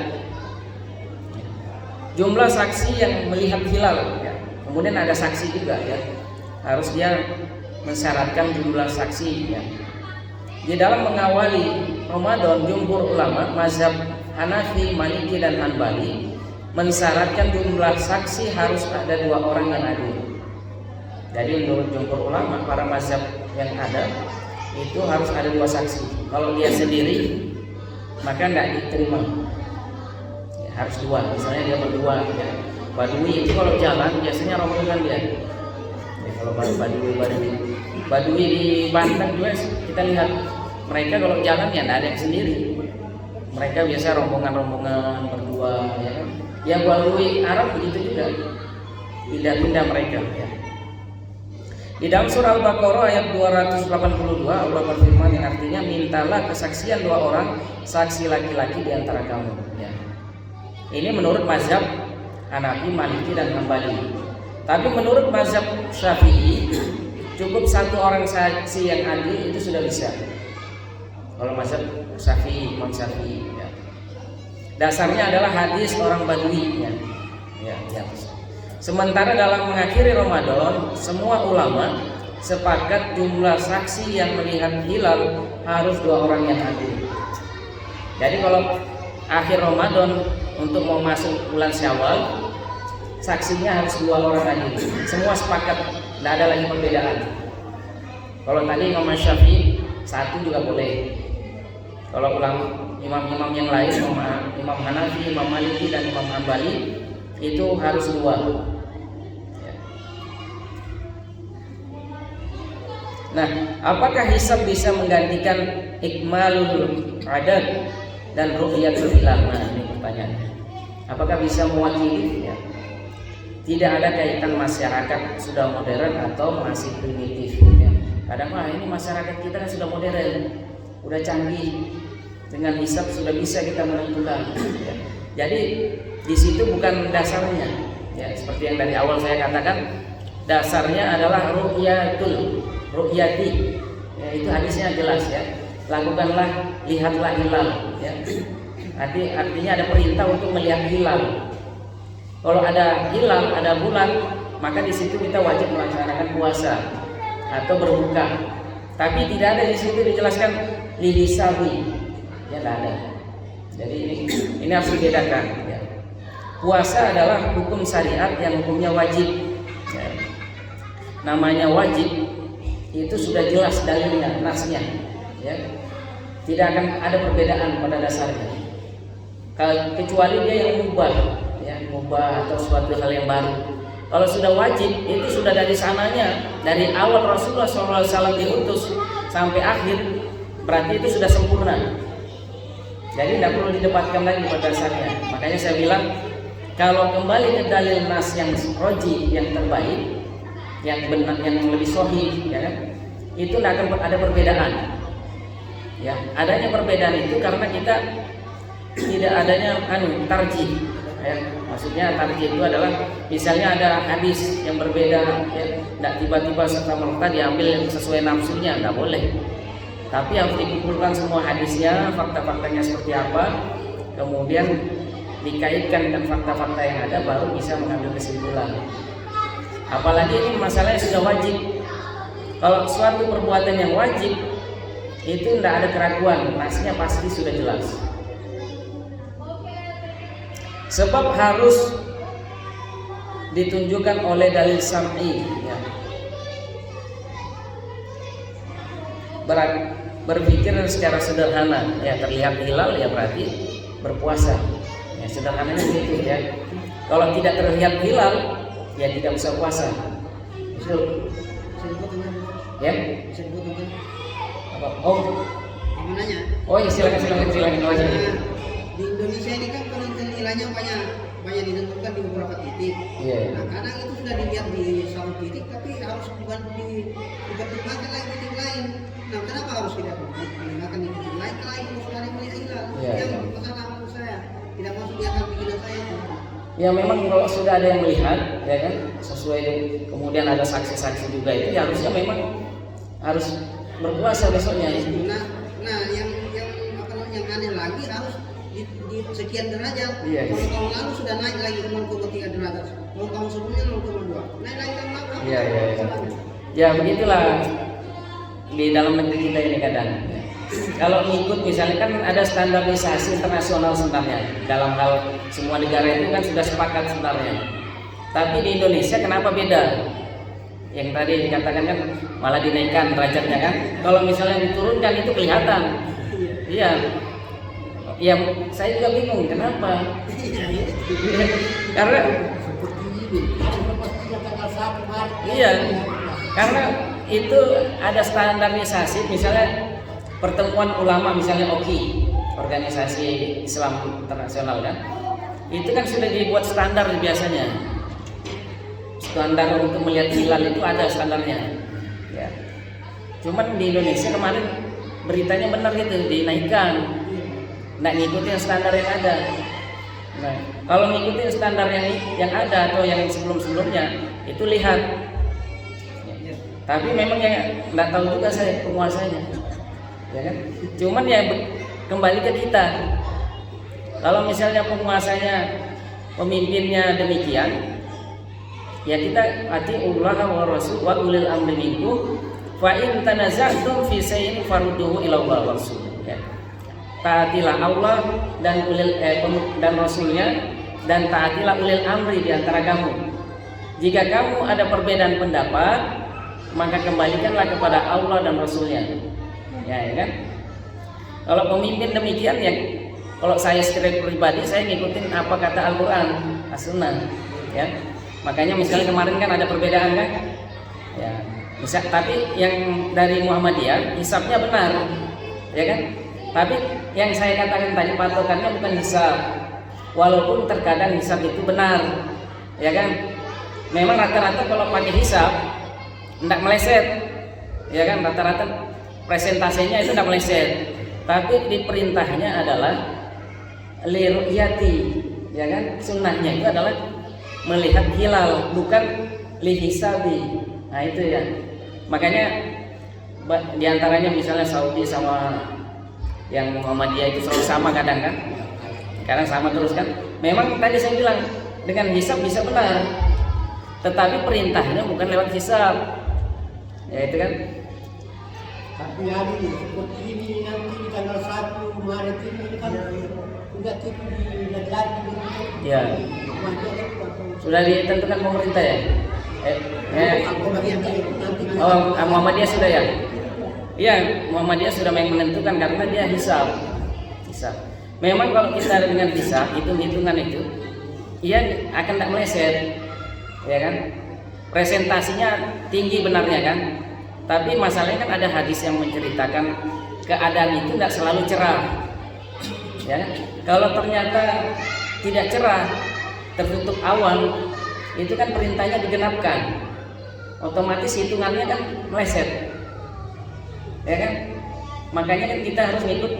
Jumlah saksi yang melihat hilal, ya. Kemudian ada saksi juga, ya. Harus dia mensyaratkan jumlah saksi, ya. Di dalam mengawali Ramadan, jumhur ulama mazhab Hanafi, Maliki dan Hanbali mensyaratkan jumlah saksi harus ada 2 orang yang adil. Jadi menurut jumhur ulama, para mazhab yang ada itu harus ada 2 saksi. Kalau dia sendiri maka tidak diterima, ya, harus 2. Misalnya dia berdua, ya. Badui itu kalau jalan biasanya rombongan dia. Ya, kalau Badui di Banten juga kita lihat mereka kalau jalan ya tidak ada yang sendiri. Mereka biasa rombongan berdua, ya kan? Ya Badui Arab begitu juga, pindah-pindah mereka, ya. Di dalam surah Al-Baqarah ayat 282 Allah berfirman yang artinya, "Mintalah kesaksian 2 orang saksi laki-laki di antara kamu." Ya. Ini menurut mazhab Hanafi, Maliki dan Hambali. Tapi menurut mazhab Syafi'i cukup 1 orang saksi yang adil itu sudah bisa. Kalau mazhab Syafi'i, Imam Syafi'i, ya. Dasarnya adalah hadis orang Badui, ya. Ya. Sementara dalam mengakhiri Ramadan, semua ulama sepakat jumlah saksi yang melihat hilal harus 2 orang yang adil. Jadi kalau akhir Ramadan untuk mau masuk bulan Syawal, saksinya harus 2 orang adil. Semua sepakat, tidak ada lagi perbedaan. Kalau tadi Imam Syafi'i 1 juga boleh. Kalau imam-imam yang lain, Imam Hanafi, Imam Maliki dan Imam Hambali itu harus 2. Ya. Nah, apakah hisab bisa menggantikan ikmalul adad dan ru'yatul hilal? Nah, ini pertanyaannya. Apakah bisa mewakili? Ya. Tidak ada kaitan masyarakat sudah modern atau masih primitif. Ya. Kadang ini masyarakat kita kan sudah modern, udah canggih, dengan hisab sudah bisa kita menentukan. Ya. Jadi di situ bukan dasarnya, ya, seperti yang dari awal saya katakan, dasarnya adalah ru'yati, ya, itu hadisnya jelas, ya, lakukanlah, lihatlah hilal, ya. Artinya ada perintah untuk melihat hilal. Kalau ada hilal, ada bulan, maka di situ kita wajib melaksanakan puasa atau berbuka. Tapi tidak ada di situ dijelaskan lihisabi, ya, tidak ada. Jadi ini Ini harus dibedakan. Ya. Puasa adalah hukum syariat yang hukumnya wajib. Ya. Namanya wajib itu sudah jelas dalilnya, nasnya. Ya. Tidak akan ada perbedaan pada dasarnya. Kecuali dia yang mubah, ya, mubah atau suatu hal yang baru. Kalau sudah wajib, itu sudah dari sananya, dari awal Rasulullah SAW diutus sampai akhir, berarti itu sudah sempurna. Jadi tidak perlu didebatkan lagi pada dasarnya. Makanya saya bilang, kalau kembali ke dalil nas yang roji, yang terbaik, yang benar, yang lebih sahih, ya kan? Itu tidak akan ada perbedaan. Ya, adanya perbedaan itu karena kita tidak adanya tarjih. Ya, maksudnya tarjih itu adalah misalnya ada hadis yang berbeda, ya, tidak tiba-tiba serta-merta diambil sesuai nafsunya, tidak boleh. Tapi harus dikumpulkan semua hadisnya, fakta-faktanya seperti apa, kemudian dikaitkan dengan fakta-fakta yang ada, baru bisa mengambil kesimpulan. Apalagi ini masalahnya sudah wajib. Kalau suatu perbuatan yang wajib itu tidak ada keraguan, nasnya pasti sudah jelas. Sebab harus ditunjukkan oleh dalil sam'i, ya. Berpikir secara sederhana, ya, terlihat hilal ya berarti berpuasa, ya, sederhananya gitu ya. Kalau tidak terlihat hilal ya tidak usah puasa. Betul. Ya? Apa? Oh, Gimana? oh ya, silakan. Di Indonesia ini kan penentuan hilangnya banyak ditentukan di beberapa titik. Yeah. Nah, kadang itu sudah dilihat di satu titik, tapi harus dipertimbangkan lagi titik lain. Nah, kenapa harus tidak dipertimbangkan di titik lain? Kalau itu sudah melihat hilal, yang masalah menurut saya tidak masuk di akal pikiran saya. Ya memang kalau sudah ada yang melihat, ya kan, sesuai, kemudian ada saksi-saksi juga, itu ya harusnya memang harus berpuasa besoknya. Nah, yang aneh lagi harus di sekian derajat. Iya, kalau tahun lalu sudah naik lagi ke 0,3 derajat, kalau tahun sebelumnya 0,2, naik lagi tahun lalu. Iya. Ya begitulah di dalam negeri kita ini kadang. Kalau ngikut misalnya kan ada standarisasi internasional sebenarnya dalam hal semua negara itu kan sudah sepakat sebenarnya. Tapi di Indonesia kenapa beda? Yang tadi dikatakan kan malah dinaikkan derajatnya kan. Kalau misalnya diturunkan itu kelihatan. Iya. Ya saya juga bingung kenapa. Karena iya, karena itu ada standarisasi, misalnya pertemuan ulama misalnya OKI, organisasi Islam internasional kan, itu kan sudah dibuat standar biasanya. Standar untuk melihat hilal itu ada standarnya. Ya. Cuman di Indonesia kemarin beritanya benar gitu, dinaikkan. Nggak ngikutin standar yang ada. Nah, kalau ngikutin standar yang ada atau yang sebelum-sebelumnya itu lihat. Ya. Tapi memang yang nggak tahu juga saya penguasanya, ya kan? Cuman ya kembali ke kita. Kalau misalnya penguasanya, pemimpinnya demikian, ya kita atiullah wa rasul wa ulil amri minkum fa in tanaza'tum fi shay'in farudduhu ila Allah wa rasul. Ya. Taatilah Allah dan dan Rasulnya, dan taatilah ulil amri di antara kamu. Jika kamu ada perbedaan pendapat, maka kembalikanlah kepada Allah dan Rasulnya. Ya kan? Kalau pemimpin demikian ya, kalau saya secara pribadi saya ngikutin apa kata Al-Quran, As-Sunnah. Ya. Makanya misalnya kemarin kan ada perbedaan kan? Ya. Tapi yang dari Muhammadiyah hisabnya benar, ya kan? Tapi yang saya katakan tadi patokannya bukan hisab, walaupun terkadang hisab itu benar, ya kan? Memang rata-rata kalau pakai hisab tidak meleset, ya kan? Rata-rata presentasenya itu tidak meleset. Tapi diperintahnya adalah liru'yati, ya kan? Sunnahnya itu adalah melihat hilal, bukan lihisabi. Nah itu ya. Makanya diantaranya misalnya Saudi sama yang Muhammadiyah itu selalu sama kadang kan, kadang sama terus kan. Memang tadi saya bilang dengan hisab bisa benar, tetapi perintahnya bukan lewat hisab, ya itu kan. Tapi hari seperti ini nanti di tanggal 1 Maret ini kan juga itu di deadline Ya. Sudah ditentukan pemerintah ya? Muhammadiyah sudah ya? Iya, Muhammadiyah sudah menentukan karena dia hisab. Memang kalau kita dengan hisab, hitung-hitungan itu, ia akan tidak meleset, ya kan? Presentasinya tinggi benarnya kan? Tapi masalahnya kan ada hadis yang menceritakan keadaan itu tidak selalu cerah. Ya, kalau ternyata tidak cerah, tertutup awan, itu kan perintahnya digenapkan, otomatis hitungannya kan meleset, ya kan? Makanya kan kita harus ngikut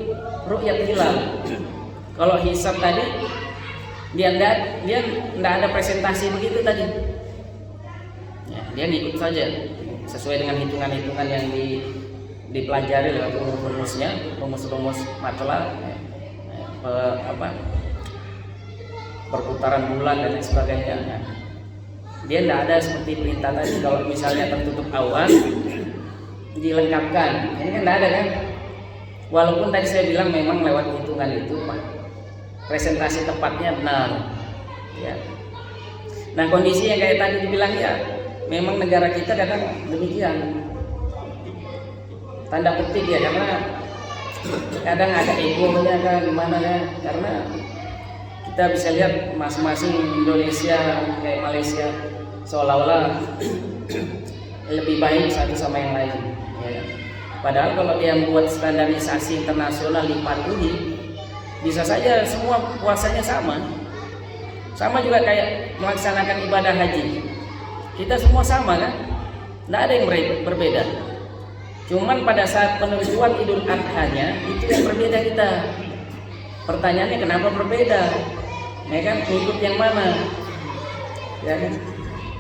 ru'yat hilal. Kalau hisab tadi dia tidak ada presentasi begitu tadi, ya, dia ngikut saja sesuai dengan hitungan-hitungan yang dipelajari lewat rumus-rumus matlalah, perputaran bulan dan lain sebagainya. Dia tidak ada seperti perintah tadi, kalau misalnya tertutup awan dilengkapkan, ini kan tidak ada kan? Walaupun tadi saya bilang memang lewat hitungan itu presentasi tepatnya benar, ya. Nah kondisi yang kayak tadi dibilang ya, memang negara kita kadang demikian, tanda petik ya, karena kadang ada egonya kan gimana ya, karena kita bisa lihat masing-masing Indonesia kayak Malaysia seolah-olah lebih baik satu sama yang lain, ya. Padahal kalau dia membuat standarisasi internasional dipatuhi, bisa saja semua puasanya sama juga kayak melaksanakan ibadah haji, kita semua sama kan, tidak ada yang berbeda. Cuman pada saat penentuan Idul Adha-nya itu yang berbeda kita. Pertanyaannya kenapa berbeda? Ya kan, ikut yang mana? Ya kan?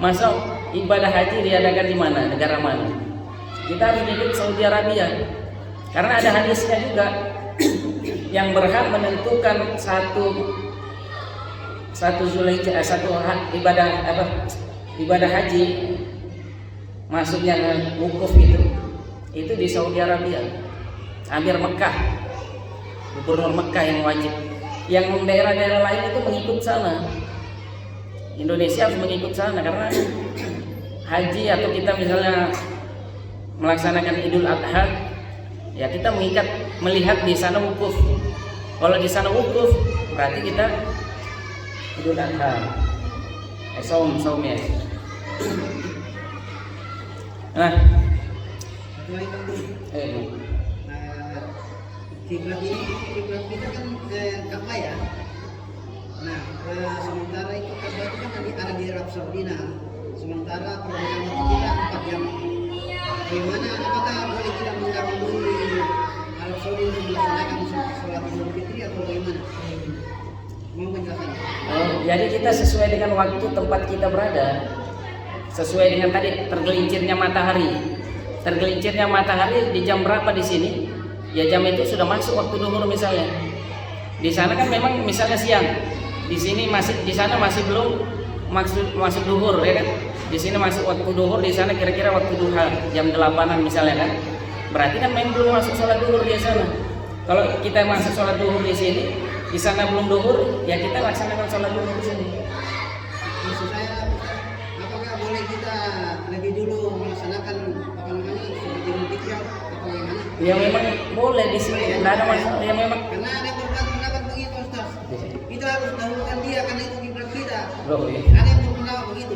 Masa ibadah haji diadakan di mana? Negara mana? Kita harus ikut Saudi Arabia. Karena ada hadisnya juga yang berhak menentukan satu Zulhijjah, ibadah haji masuknya wukuf itu di Saudi Arabia, Amir Mekah, Gubernur Mekah yang wajib. Yang daerah-daerah lain itu mengikut sana. Indonesia harus mengikut sana karena haji atau kita misalnya melaksanakan Idul Adha, ya kita melihat di sana wukuf. Kalau di sana wukuf berarti kita Idul Adha, saum ya. Nah, kiblat kita kan Ka'bah ya. Nah, sementara itu Ka'bah itu kan ada di Arab Saudi. Nah, sementara perbedaan waktu kita 4 jam. Bagaimana? Apakah boleh kita mendahului Arab Saudi untuk melaksanakan sholat Idul Fitri atau bagaimana? Mau penjelasan? Jadi kita sesuai dengan waktu tempat kita berada, sesuai dengan tadi tergelincirnya matahari. Tergelincirnya matahari di jam berapa di sini? Ya jam itu sudah masuk waktu duhur misalnya. Di sana kan memang misalnya siang. Di sana masih belum masuk duhur ya kan. Di sini masuk waktu duhur, di sana kira-kira waktu duha jam 8-an misalnya kan. Berarti kan memang belum masuk sholat duhur di sana. Kalau kita masuk sholat duhur di sini, di sana belum duhur, ya kita laksanakan sholat duhur di sini. Maksud saya, apakah boleh kita lebih dulu melaksanakan Idul Fitri atau bagaimana? Ya memang boleh di sini, tidak ada masalah. Ya memang. Karena ada yang berpendapat begitu, Ustaz. Kita harus dahulukan dia karena itu kiblat kita. Loh, iya. Ada yang berpendapat begitu.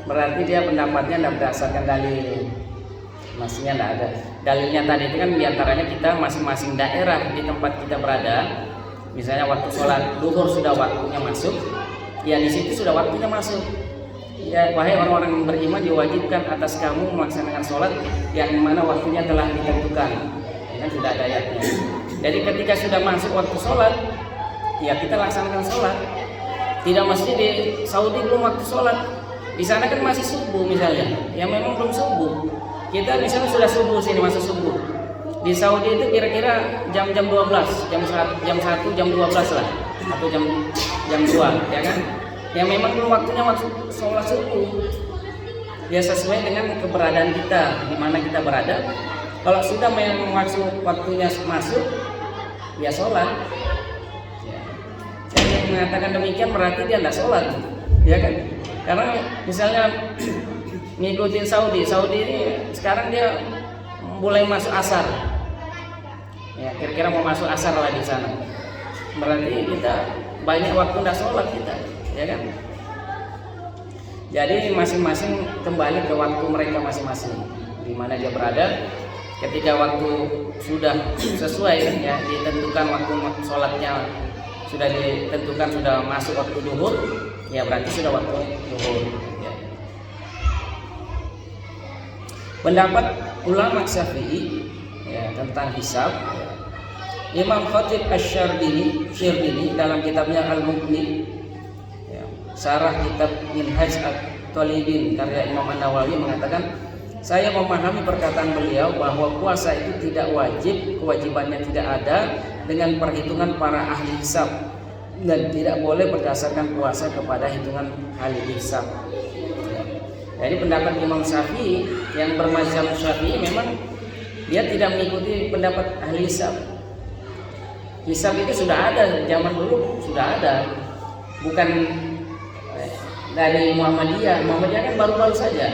Berarti dia pendapatnya tidak berdasarkan dalil. Maksudnya tidak ada. Dalilnya tadi itu kan diantaranya kita masing-masing daerah di tempat kita berada. Misalnya waktu sholat duhur sudah waktunya masuk, ya di situ sudah waktunya masuk. Ya, wahai orang-orang yang beriman, diwajibkan atas kamu melaksanakan sholat yang mana waktunya telah ditentukan. Ya kan sudah ada ayatnya. Jadi ketika sudah masuk waktu sholat, ya kita laksanakan sholat. Tidak mesti di Saudi belum waktu sholat. Di sana kan masih subuh misalnya. Ya memang belum subuh. Kita misalnya sudah subuh sini, masuk subuh. Di Saudi itu kira-kira jam-jam 12, jam 1, jam 12 lah, atau jam 2, ya kan? Yang memang belum waktunya masuk sholat subuh. Ya sesuai dengan keberadaan kita, di mana kita berada. Kalau sudah memang waktunya masuk, ya sholat. mengatakan demikian berarti dia tidak sholat, ya kan? Karena misalnya ngikutin Saudi ini sekarang dia mulai masuk asar, ya kira-kira mau masuk asar lah di sana. Berarti kita banyak waktu tidak sholat kita, ya kan? Jadi masing-masing kembali ke waktu mereka masing-masing, di mana dia berada. Ketika waktu sudah sesuai, ya ditentukan waktu sholatnya sudah ditentukan, sudah masuk waktu duhur, ya berarti sudah waktu duhur. Ya. Pendapat ulama Syafi'i ya, tentang hisab, ya. Imam Khatib Asy-Syarbini dalam kitabnya Al-Mughni, ya, syarah kitab Minhaj At-Thalibin karya Imam An-Nawawi mengatakan, saya memahami perkataan beliau bahwa puasa itu tidak wajib, kewajibannya tidak ada dengan perhitungan para ahli hisab dan tidak boleh berdasarkan puasa kepada hitungan ahli hisab. Jadi pendapat Imam Syafi'i yang bermazhab Syafi'i memang dia tidak mengikuti pendapat ahli hisab. Hisab itu sudah ada zaman dulu, sudah ada, bukan dari Muhammadiyah. Muhammadiyah kan baru-baru saja.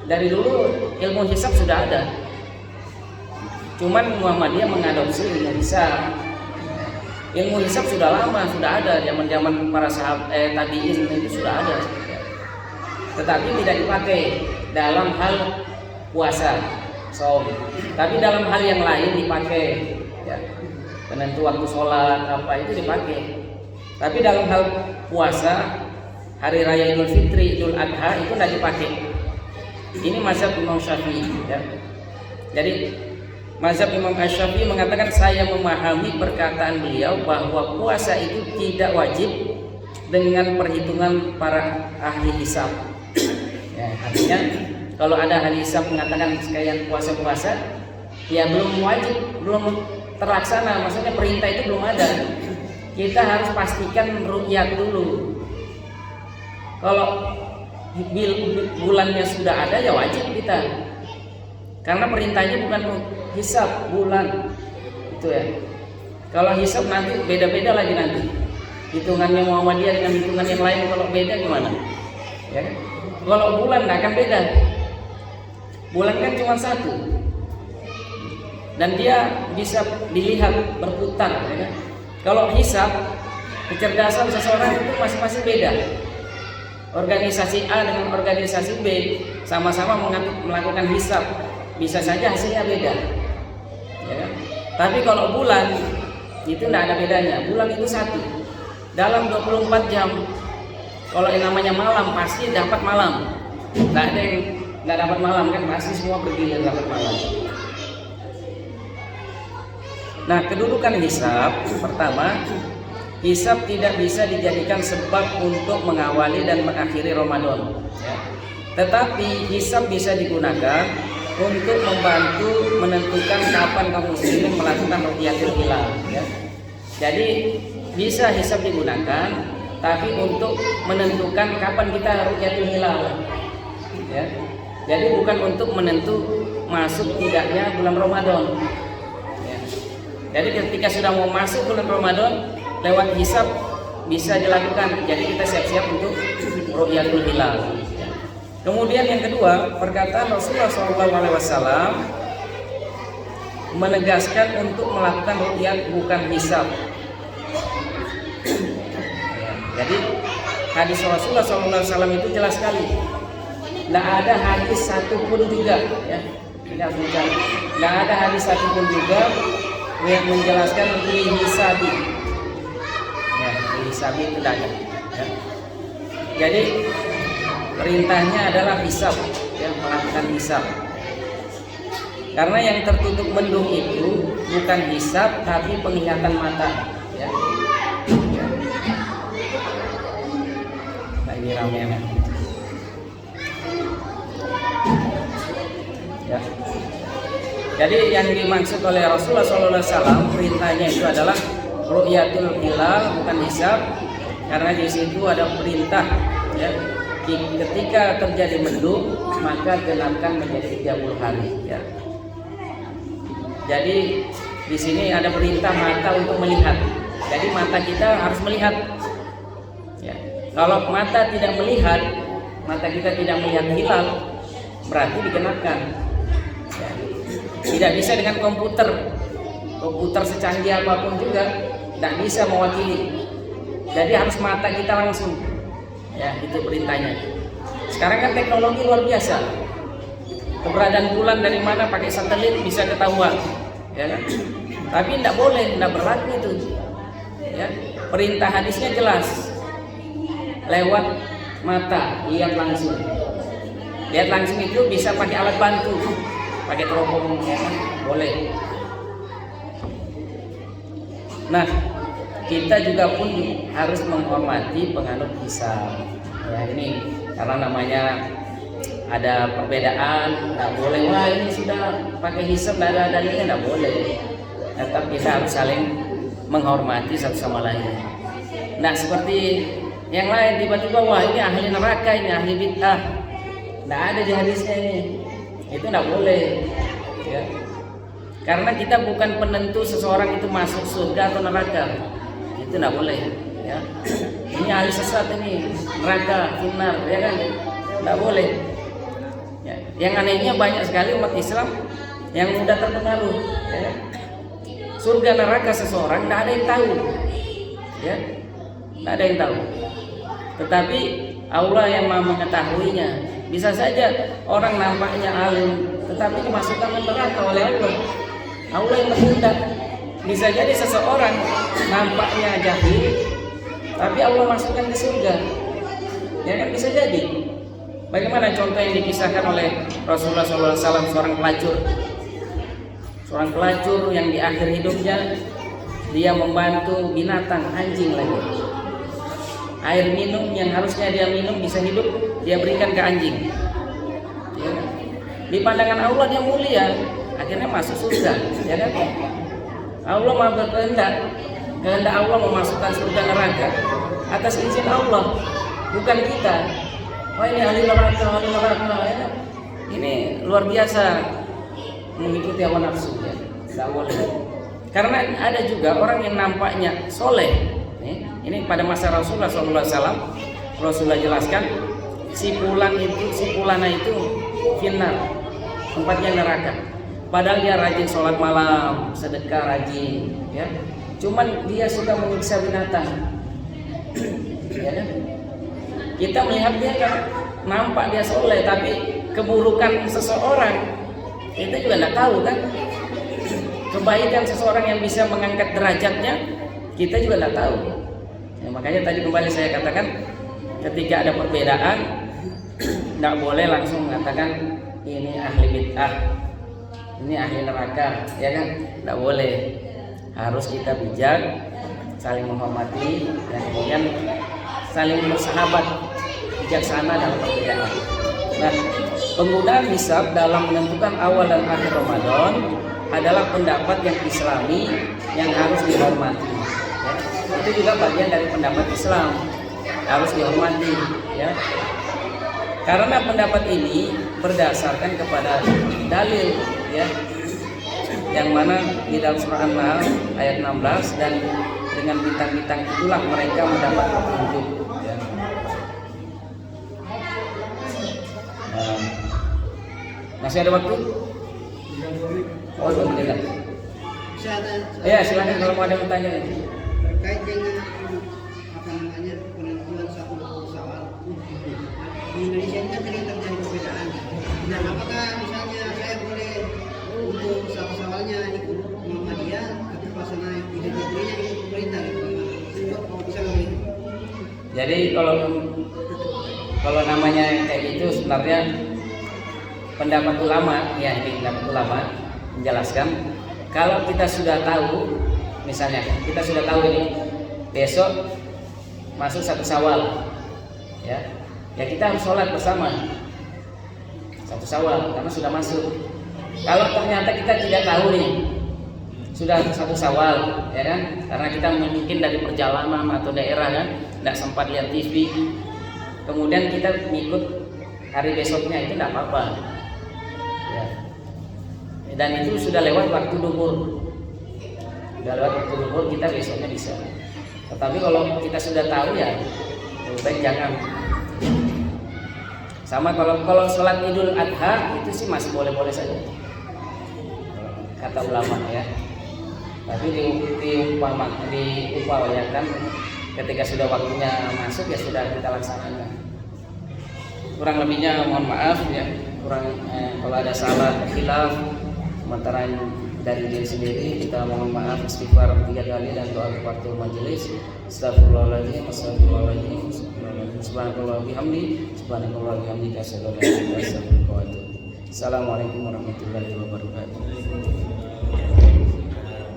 Dari dulu ilmu hisab sudah ada. Cuman Muhammadiyah mengadopsi ilmu hisab. Ilmu hisab sudah lama, sudah ada zaman-zaman para sahabat tabi'in itu sudah ada. Tetapi tidak dipakai dalam hal puasa, shaum. Tapi dalam hal yang lain dipakai. Ya. Penentu waktu sholat apa itu dipakai. Tapi dalam hal puasa, hari raya Idul Fitri, Idul Adha itu tidak dipakai. Ini mazhab Imam Syafi'i, ya. Jadi mazhab Imam Syafi'i mengatakan, saya memahami perkataan beliau bahwa puasa itu tidak wajib dengan perhitungan para ahli hisab. Ya, artinya kalau ada ahli hisab mengatakan sekalian puasa-puasa, ya belum wajib, belum terlaksana. Maksudnya perintah itu belum ada. Kita harus pastikan ru'yat dulu. Kalau bulannya sudah ada ya wajib kita, karena perintahnya bukan hisab bulan itu ya. Kalau hisab nanti beda-beda lagi nanti hitungannya Muhammadiyah dengan hitungan yang lain, kalau beda gimana ya kan? Kalau bulan nggak akan beda, bulan kan cuma satu dan dia bisa dilihat berputar ya kan? Kalau hisab, kecerdasan seseorang itu masing-masing beda. Organisasi A dengan organisasi B sama-sama melakukan hisab, bisa saja hasilnya beda, ya kan? Tapi kalau bulan itu tidak ada bedanya. Bulan itu satu dalam 24 jam. Kalau yang namanya malam pasti dapat malam, tidak ada yang tidak dapat malam kan, pasti semua bergilir dapat malam. Nah, kedudukan hisab pertama, hisab tidak bisa dijadikan sebab untuk mengawali dan mengakhiri Ramadan, ya. Tetapi hisab bisa digunakan untuk membantu menentukan kapan kaum muslimin melakukan ru'yatul hilal, ya. Jadi bisa hisab digunakan, tapi untuk menentukan kapan kita ru'yatul hilal, ya. Jadi bukan untuk menentu masuk tidaknya bulan Ramadan, ya. Jadi ketika sudah mau masuk bulan Ramadan, lewat hisab bisa dilakukan. Jadi kita siap-siap untuk ru'yatul hilal. Kemudian yang kedua, perkataan Rasulullah SAW menegaskan untuk melakukan ru'yat bukan hisab. Jadi hadis Rasulullah SAW itu jelas sekali. Tidak ada hadis satupun juga, ya. Tidak ada hadis satupun juga yang menjelaskan hisabi. Hisabi itu tidak ada, ya. Jadi perintahnya adalah hisab, ya, melakukan hisab. Karena yang tertutup mendung itu bukan hisab tapi penglihatan mata, ya. Lagi rame-rame. Ya. Jadi yang dimaksud oleh Rasulullah SAW perintahnya itu adalah ru'yatul hilal bukan hisab, karena di situ ada perintah, ya. Ketika terjadi mendung maka genapkan menjadi 30 hari, ya. Jadi di sini ada perintah mata untuk melihat, Jadi mata kita harus melihat. Ya. Kalau mata tidak melihat, mata kita tidak melihat hilal, berarti digenapkan. Ya. Tidak bisa dengan komputer secanggih apapun juga tidak bisa mewakili. Jadi harus mata kita langsung. Ya, itu perintahnya. Sekarang kan teknologi luar biasa. Keberadaan bulan dari mana pakai satelit bisa ketahuan, ya kan? Tapi tidak boleh, tidak berlaku itu. Ya, perintah hadisnya jelas. Lewat mata, lihat langsung. Lihat langsung itu bisa pakai alat bantu, pakai teropong, ya kan? Boleh. Nah, kita juga pun harus menghormati penganut hisab. Ya, ini karena namanya ada perbedaan, nggak boleh. Wah, ini sudah pakai hisab, nggak ada dalilnya, nggak boleh. Tetap kita harus saling menghormati satu sama lain. Nah, seperti yang lain tiba-tiba, wah ini ahli neraka, ini ahli bid'ah, nggak ada di hadisnya ini. Itu nggak boleh. Ya. Karena kita bukan penentu seseorang itu masuk surga atau neraka. Itu nggak boleh. Ya. Ini ahli sesat, ini neraka, finnar, ya kan? Nggak boleh. Ya. Yang anehnya banyak sekali umat Islam yang mudah terpengaruh. Ya. Surga neraka seseorang nggak ada yang tahu. Ya. Nggak ada yang tahu. Tetapi Allah yang Maha mengetahuinya. Bisa saja orang nampaknya alim, tetapi dimasukkan ke neraka oleh Allah. Allah yang berkehendak. Bisa jadi seseorang nampaknya jahil, tapi Allah masukkan ke surga. Ya kan, bisa jadi. Bagaimana contoh yang dikisahkan oleh Rasulullah SAW, seorang pelacur yang di akhir hidupnya dia membantu binatang, anjing lagi. Air minum yang harusnya dia minum bisa hidup, dia berikan ke anjing. Ya kan? Di pandangan Allah dia mulia, akhirnya masuk surga. Ya kan? Allah Maha berkehendak, kehendak Allah memasukkan surga neraka atas izin Allah, bukan kita. Oh ini ahli neraka, ya kan? Ini luar biasa mengikuti hawa nafsu, ya. Tidak boleh. Karena ada juga orang yang nampaknya soleh. Ini pada masa Rasulullah SAW, Rasulullah jelaskan si pulana itu finnar, tempatnya neraka. Padahal dia rajin sholat malam, sedekah rajin, ya. Cuman dia suka menyiksa binatang, ya kan? Kita melihat dia kan nampak dia soleh, tapi keburukan seseorang kita juga tidak tahu kan. Kebaikan seseorang yang bisa mengangkat derajatnya kita juga tidak tahu. Ya, makanya tadi kembali saya katakan, ketika ada perbedaan tidak boleh langsung mengatakan ini ahli bid'ah, ini ahli neraka, ya kan? Tidak boleh. Harus kita bijak, saling menghormati, dan kemudian saling bersahabat, bijaksana dalam perbedaan. Nah, penggunaan hisab dalam menentukan awal dan akhir Ramadan adalah pendapat yang Islami yang harus dihormati. Ya. Itu juga bagian dari pendapat Islam, harus dihormati. Ya. Karena pendapat ini berdasarkan kepada dalil, ya, yang mana di dalam surah An-Nahl ayat 16, dan dengan bintang-bintang itulah mereka mendapat petunjuk. Ya. Masih ada waktu? Oh, 2 menit. Ya, silakan kalau mau ada yang bertanya. Terkait dengan penentuan satu pesawat di Indonesia ini kan sering terjadi perbedaan. Nah, apakah misalnya saya boleh untuk satu pesawatnya ikut Muhammadiyah, tapi pelaksana Idul Fitrinya ikut pemerintah gitu? Bisa begitu? Jadi kalau namanya kayak gitu sebenarnya pendapat ulama, ya ini pendapat ulama menjelaskan, kalau kita sudah tahu, misalnya kita sudah tahu ini besok masuk 1 Syawal, ya kita harus sholat bersama 1 Syawal karena sudah masuk. Kalau ternyata kita tidak tahu nih sudah 1 Syawal, ya kan, karena kita mungkin dari perjalanan atau daerah kan tidak sempat lihat TV, kemudian kita ngikut hari besoknya, itu tidak apa-apa. Ya. Dan itu sudah lewat waktu duhur, kita besoknya bisa. Tetapi kalau kita sudah tahu ya lebih baik jangan. Sama kalau sholat Idul Adha itu sih masih boleh-boleh saja kata ulama ya. Tapi diupayakan ketika sudah waktunya masuk ya sudah kita laksanakan. Kurang lebihnya mohon maaf ya. Kalau ada salah khilaf sementara dari diri sendiri kita mohon maaf, istighfar 3 kali dan doa waktu majelis. Astagfirullahaladzim, astagfirullahaladzim, subhanallah bihamdi, subhanallah bihamdi, asyhadu an la ilaha illallah. Assalamualaikum warahmatullahi wabarakatuh.